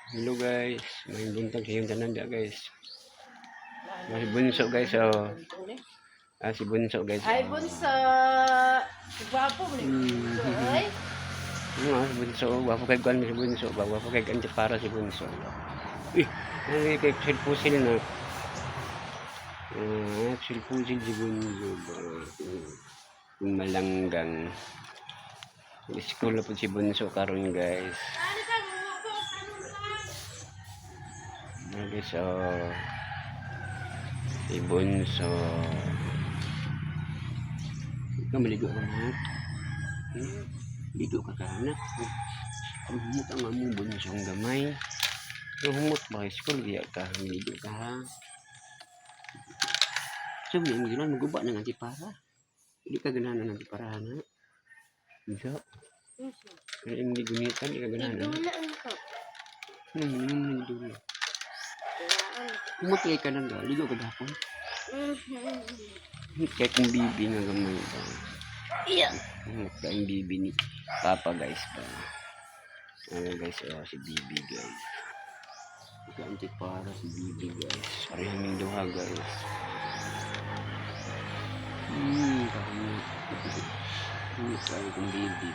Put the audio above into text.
Hello guys, may buntag sa iyong tanan guys. Si Bunso guys, oh. Si Bunso guys. Ay, Bunso! Gwapo mo Bunso, ay? Si Bunso, gwapo kay Gwan si Bunso. Gwapo kay Ganti para si Bunso. Ay, kay Silpusil na. Silpusil si Bunso. Yung malanggang. School na po si Bunso karon guys. Guys, oh. Si Bunso. Ikaw maligo ka na. Ligo ka ka anak. Humot ang among bunsong gamay. Humot ba kay school diya ka. Maligo ka ha. So, may mga maguba ng antipara. Hindi ka ganahan ng antipara na. Bisa. Kaya hindi gunitan, hindi ka ganahan. Hindi. Humot ka na nga. Ligo ka dapon. Kaya kung bibi nga gamay ba. Iya. Kaya yung bibi ni Papa guys ba. Guys, si bibi guys. Ika antipara si bibi guys. Parehang yung duha guys. Kaya kung bibi.